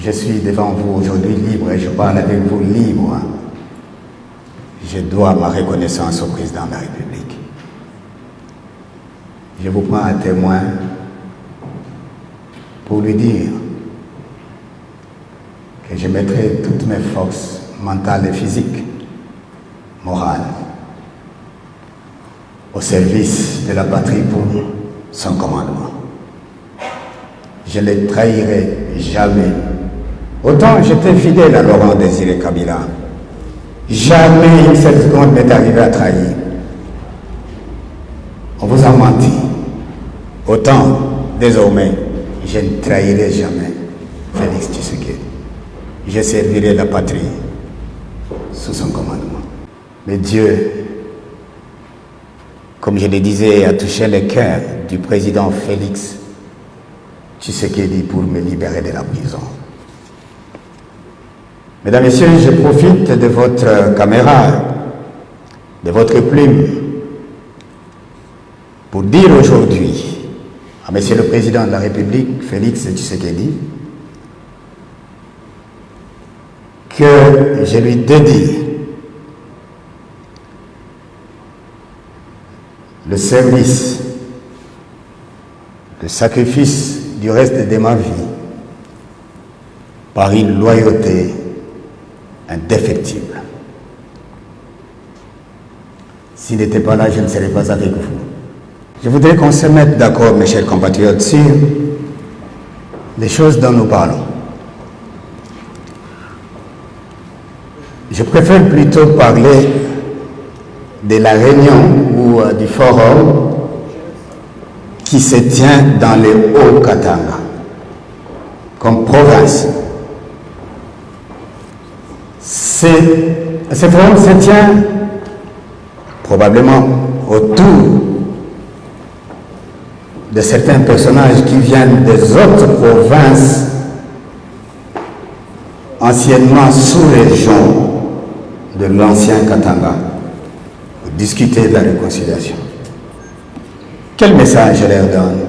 Je suis devant vous aujourd'hui libre et je parle avec vous libre. Je dois ma reconnaissance au président de la République. Je vous prends à témoin pour lui dire que je mettrai toutes mes forces mentales et physiques, morales, au service de la patrie pour son commandement. Je ne les trahirai jamais. Autant j'étais fidèle à Laurent Désiré Kabila. Jamais une seule seconde m'est arrivé à trahir. On vous a menti. Autant, désormais, je ne trahirai jamais Félix Tshisekedi. Je servirai la patrie sous son commandement. Mais Dieu, comme je le disais, a touché le cœur du président Félix Tshisekedi pour me libérer de la prison. Mesdames, Messieurs, je profite de votre caméra, de votre plume, pour dire aujourd'hui à Monsieur le Président de la République, Félix Tshisekedi, que je lui dédie le service, le sacrifice du reste de ma vie par une loyauté indéfectible. S'il n'était pas là, je ne serais pas avec vous. Je voudrais qu'on se mette d'accord, mes chers compatriotes, sur les choses dont nous parlons. Je préfère plutôt parler de la réunion ou du forum qui se tient dans le Haut-Katanga, comme province. Ce forum se tient probablement autour de certains personnages qui viennent des autres provinces anciennement sous-région de l'ancien Katanga pour discuter de la réconciliation. Quel message je leur donne?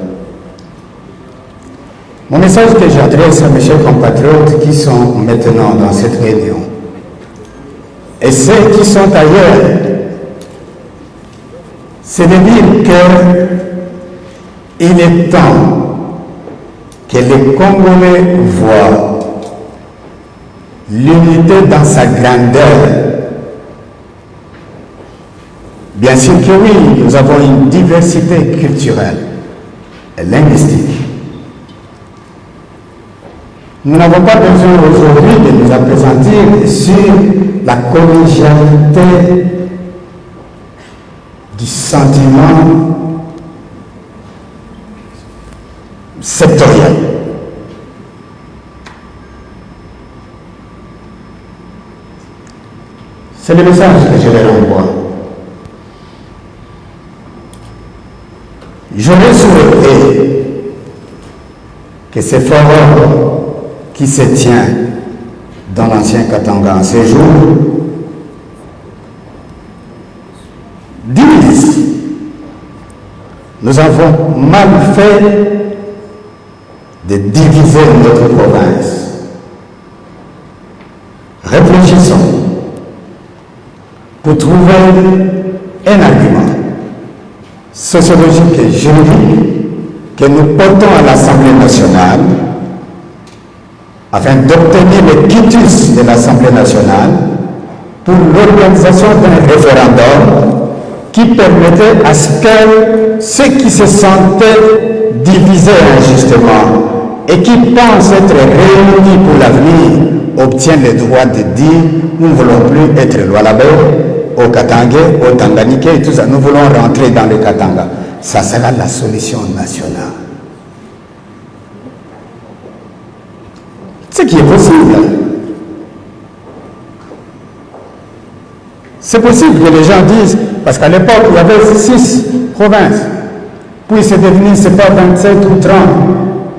Mon message que j'adresse à mes chers compatriotes qui sont maintenant dans cette réunion et ceux qui sont ailleurs, c'est de dire qu'il est temps que les Congolais voient l'unité dans sa grandeur. Bien sûr que oui, nous avons une diversité culturelle et linguistique. Nous n'avons pas besoin aujourd'hui de nous appesantir sur la collégialité du sentiment sectoriel. C'est le message que je leur envoie. J'aurais souhaité que ce forum qui se tient dans l'ancien Katanga en ces jours dise: nous avons mal fait de diviser notre province. Réfléchissons pour trouver un argument sociologique et juridique que nous portons à l'Assemblée nationale afin d'obtenir le quitus de l'Assemblée nationale pour l'organisation d'un référendum qui permettait à ce que ceux qui se sentaient divisés injustement et qui pensent être réunis pour l'avenir obtiennent le droit de dire: nous ne voulons plus être Lualabé, au Katanga, au Tanganyika et tout ça, nous voulons rentrer dans le Katanga. Ça sera la solution nationale. Ce qui est possible. C'est possible que les gens disent, parce qu'à l'époque, il y avait 6 provinces. Puis c'est devenu, c'est pas 27 ou 30.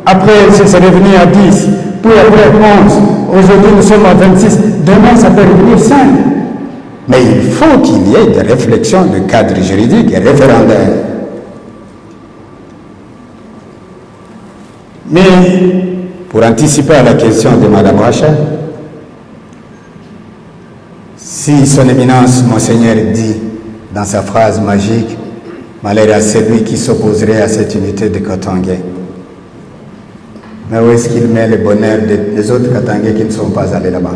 Après, c'est revenu à 10. Puis après 11. Aujourd'hui, nous sommes à 26. Demain, ça peut revenir 5. Mais il faut qu'il y ait des réflexions de cadre juridique et référendaire. Mais Pour anticiper à la question de Mme Racha, si son éminence, Monseigneur, dit dans sa phrase magique, malheur à celui qui s'opposerait à cette unité de Katangais. Mais où est-ce qu'il met le bonheur des autres Katangais qui ne sont pas allés là-bas?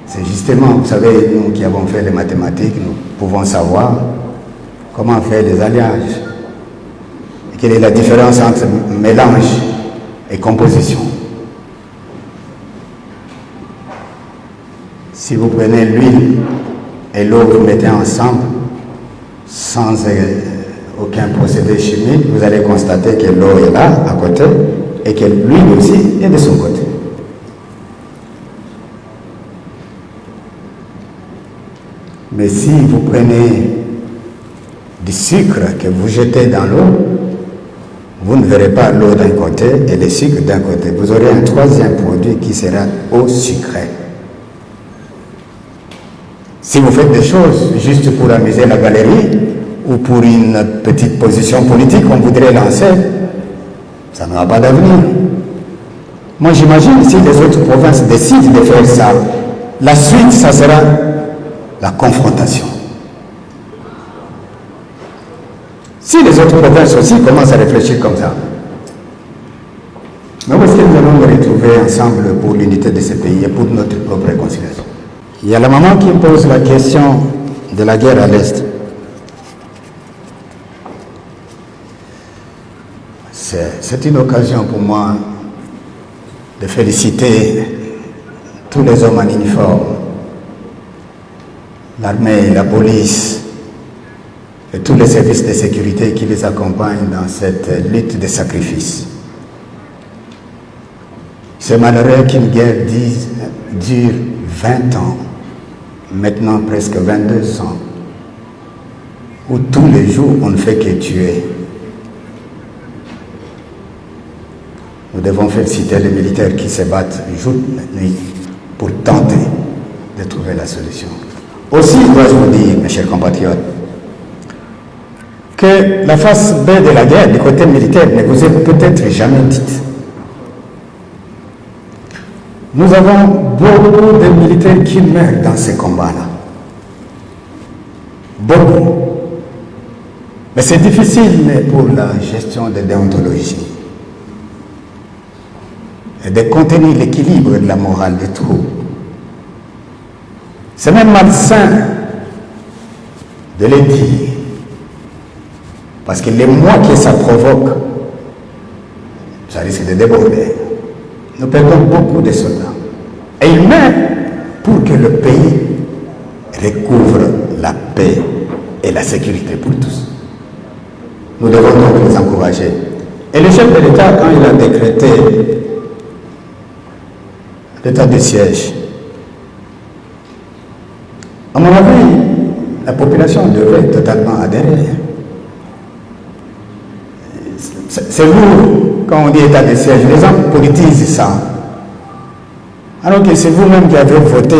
C'est justement, vous savez, nous qui avons fait les mathématiques, nous pouvons savoir comment faire les alliages. Et quelle est la différence entre mélange et composition. Si vous prenez l'huile et l'eau, vous mettez ensemble, sans aucun procédé chimique, vous allez constater que l'eau est là, à côté, et que l'huile aussi est de son côté. Mais si vous prenez du sucre que vous jetez dans l'eau, vous ne verrez pas l'eau d'un côté et le sucre d'un côté. Vous aurez un troisième produit qui sera eau sucrée. Si vous faites des choses juste pour amuser la galerie ou pour une petite position politique qu'on voudrait lancer, ça n'aura pas d'avenir. Moi j'imagine si les autres provinces décident de faire ça, la suite, ça sera la confrontation. Si les autres provinces aussi commencent à réfléchir comme ça, mais où est-ce que nous allons nous retrouver ensemble pour l'unité de ce pays et pour notre propre réconciliation? Il y a la maman qui me pose la question de la guerre à l'Est. C'est une occasion pour moi de féliciter tous les hommes en uniforme, l'armée, la police et tous les services de sécurité qui les accompagnent dans cette lutte de sacrifice. C'est malheureux qu'une guerre dure 20 ans, maintenant presque 22 ans, où tous les jours on ne fait que tuer. Nous devons féliciter les militaires qui se battent jour et nuit pour tenter de trouver la solution. Aussi, dois-je vous dire, mes chers compatriotes, que la face B de la guerre du côté militaire ne vous est peut-être jamais dite. Nous avons beaucoup de militaires qui meurent dans ces combats-là. Beaucoup. Mais c'est difficile pour la gestion de déontologie et de contenir l'équilibre de la morale des troupes. C'est même malsain de le dire, parce que les mois que ça provoque, ça risque de déborder. Nous perdons beaucoup de soldats. Et ils meurent pour que le pays recouvre la paix et la sécurité pour tous. Nous devons donc les encourager. Et le chef de l'État, quand il a décrété l'état de siège, à mon avis, la population devrait totalement adhérer. C'est vous, quand on dit état de siège, les gens politisent ça. Alors que c'est vous-même qui avez voté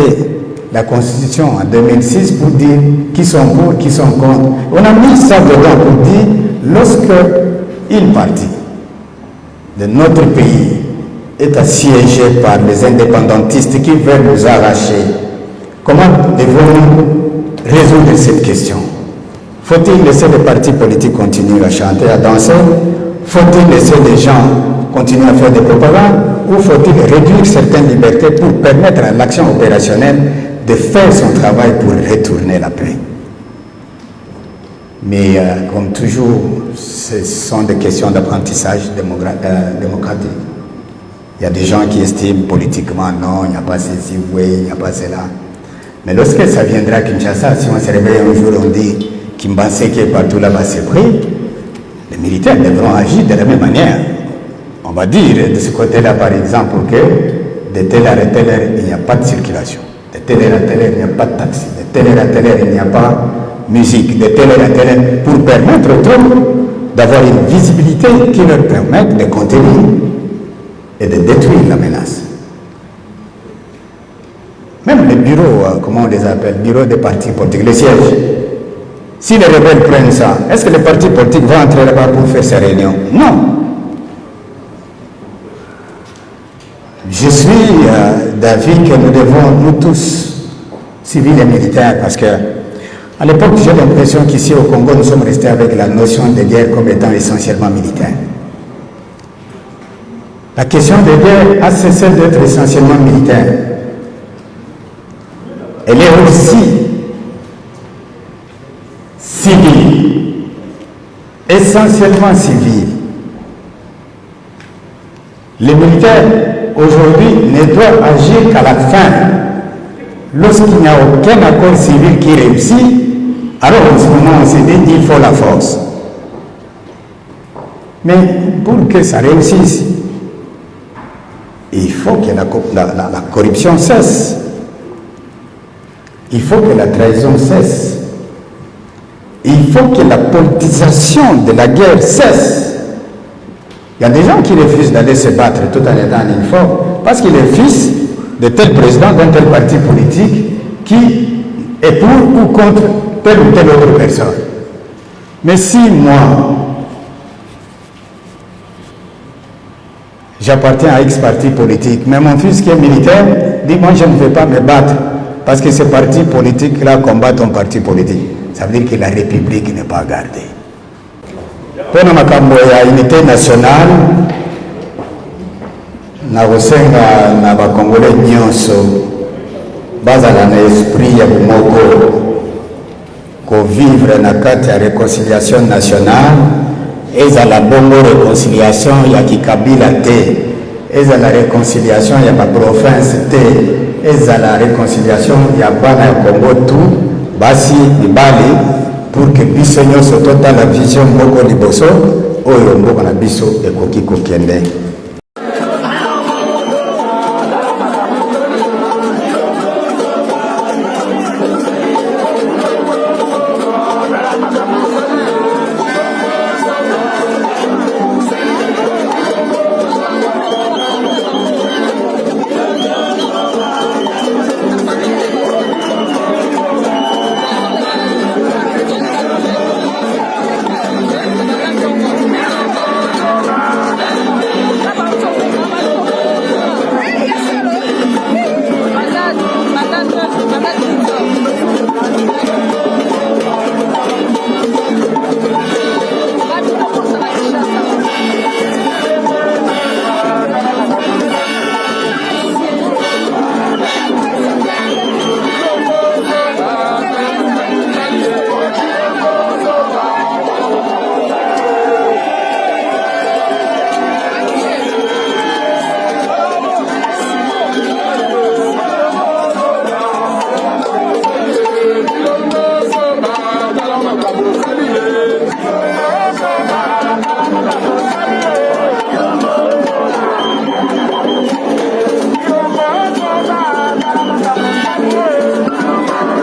la Constitution en 2006 pour dire qui sont pour, qui sont contre. On a mis ça dedans pour dire, lorsque une partie de notre pays est assiégée par les indépendantistes qui veulent nous arracher, comment devons-nous résoudre cette question? Faut-il laisser les partis politiques continuer à chanter, à danser? Faut-il laisser les gens continuer à faire des propagandes? Ou faut-il réduire certaines libertés pour permettre à l'action opérationnelle de faire son travail pour retourner la paix? Mais comme toujours, ce sont des questions d'apprentissage démocratique. Il y a des gens qui estiment politiquement, non, il n'y a pas ceci, oui, il n'y a pas cela. Mais lorsque ça viendra à Kinshasa, si on se réveille un jour, on dit Kimbanseke partout là-bas c'est pris, les militaires devront agir de la même manière. On va dire de ce côté-là, par exemple, que de telle heure à telle heure, il n'y a pas de circulation. De telle heure à telle heure, il n'y a pas de taxi. De telle heure à telle heure, il n'y a pas de musique. De telle heure à telle heure, pour permettre aux troupes d'avoir une visibilité qui leur permette de contenir et de détruire la menace. Même les bureaux, comment on les appelle, bureaux des partis politiques, les sièges. Si les rebelles prennent ça, est-ce que les partis politiques vont entrer là-bas pour faire ces réunions? Non. Je suis d'avis que nous devons, nous tous, civils et militaires, parce que à l'époque, j'ai l'impression qu'ici au Congo, nous sommes restés avec la notion de guerre comme étant essentiellement militaire. La question de guerre a cessé d'être essentiellement militaire. Elle est aussi civile, essentiellement civile. Les militaires, aujourd'hui, ne doivent agir qu'à la fin. Lorsqu'il n'y a aucun accord civil qui réussit, alors en ce moment, on s'est dit qu'il faut la force. Mais pour que ça réussisse, il faut que la corruption cesse. Il faut que la trahison cesse. Il faut que la politisation de la guerre cesse. Il y a des gens qui refusent d'aller se battre tout en étant en uniforme parce qu'il est fils de tel président d'un tel parti politique qui est pour ou contre telle ou telle autre personne. Mais si moi, j'appartiens à X parti politique, mais mon fils qui est militaire dit moi je ne vais pas me battre parce que ce parti politique-là combat ton parti politique. Ça veut dire que la République n'est pas gardée. Pour la unité nationale, nakosenga na bakongole nyonso bazala na esprit ya bomoko ko vivre na kati ya réconciliation nationale ezala bongo réconciliation ya kikabila te ezala réconciliation ya baprovince te ezala réconciliation ya bana ya Congo tout basi mibali pour que biso nyonso totala vision moko liboso oyo mboka na biso ekoki kokende.